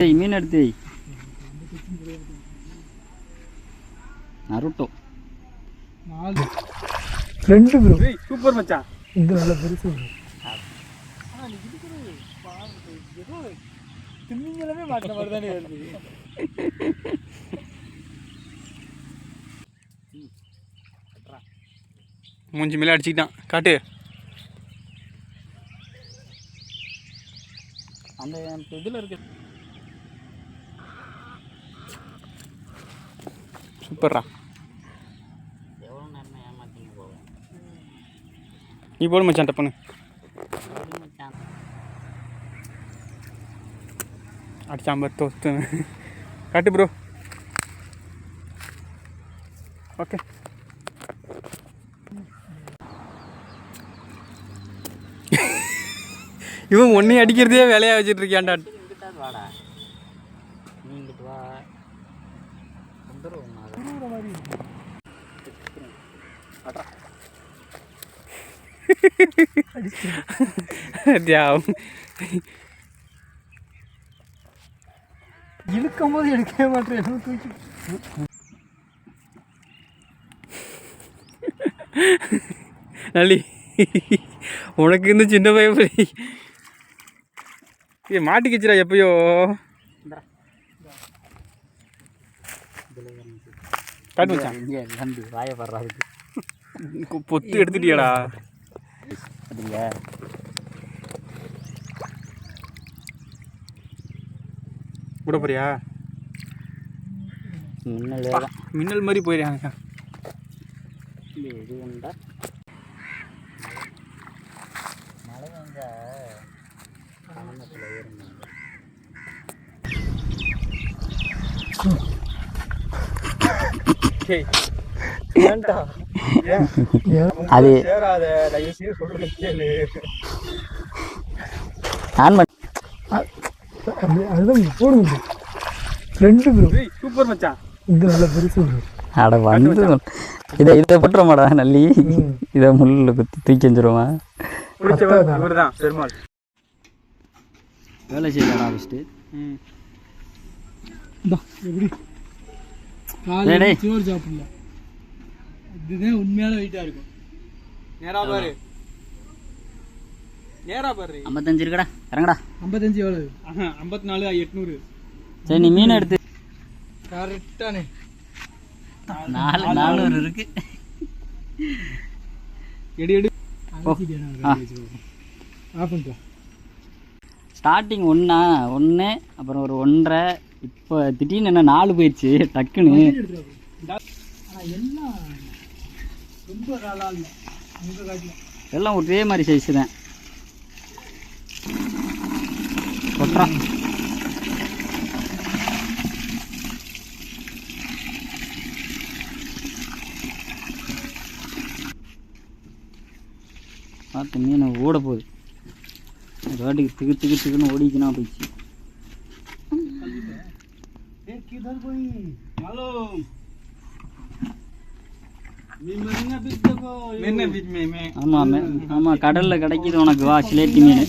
மீன் எடுத்து நருட்டோ ரெண்டு bro super மச்சான். இது நல்ல பெருசு திமிங்கலமே மாட்டின மாதிரி தானே வருது. மூஞ்சி மேலே அடிச்சுக்கிட்டான். காட்டு. அந்த இதில் இருக்கு. சூப்பர்ரா. எவ்வளோ நேரம் ஏமாற்றிங்க போவேன். நீ போடு மச்சான் டப்புன்னு. அடிச்சாம்பர் தோத்து. காட்டு ப்ரோ. ஓகே. இவன் ஒன்றை அடிக்கிறதே வேலையாக வச்சுட்டு இருக்கியாண்டா. வாடா நீ இங்கிட்டு வா. இழுக்கும் போது எடுக்கவே மாட்டேன். தூக்கி நல்லி உனக்கு இந்த சின்ன பையன் இது மாட்டிக்கிச்சுடா எப்பயோ. காட்டு மச்சான். வாயப்படுறாருக்கு பொத்து எடுத்துட்டியாடா. அப்படியா கூட போறியா? மின்னல் மாதிரி போயிடுறாங்க. இது உண்டா மழை வந்தா கணமத்தில் ஏறும். அது அதுதான் போடுங்க. ரெண்டு ப்ரோ சூப்பர் மச்சான். இது நல்ல பெருசு. அட வந்து இதை போட்டுருமாடா நல்லி. இதை முள்ளில் குத்தி தூக்கி வச்சிருவான். வேலை செய்யலாம் ஆரம்பிச்சுட்டு எப்படி சோறு சாப்பிடல. இதுதான் உண்மையான வெயிட்டாக இருக்கும். நேரா பாரு. நேரா பாரு. 55 இருக்கடா. இறங்கடா. 55 எவ்வளவு? 54 800. சரி நீ மீன் எடுத்து. கரெக்டானே 400 இருக்கு. எடு எடு. ஸ்டார்டிங் 1 அப்புறம் ஒரு 1.5. இப்போ திடீர்னு என்ன 4 போயிடுச்சு டக்குன்னு. எல்லாம் ஒரே மாதிரி சைஸு தான். கொட்டுறான். பார்த்து மீன் ஓட போகுது. வாட்டிக்கு திக்குன்னு ஓடிச்சுன்னா போயிடுச்சு. ஆமாம் ஆமாம் கடலில் கிடைக்கிது உனக்கு. வா சிலேட்டி மீன்.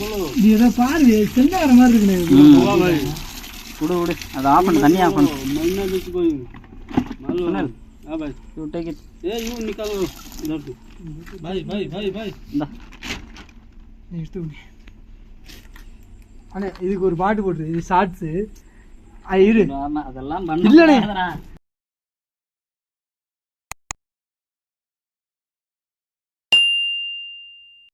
விடு விடு. அதை ஆஃப் பண்ணு. தண்ணி ஆஃப் பண்ணு. இதுக்கு ஒரு பாட்டு போட்டு இது ஷார்ட்ஸு. அதெல்லாம் பண்ண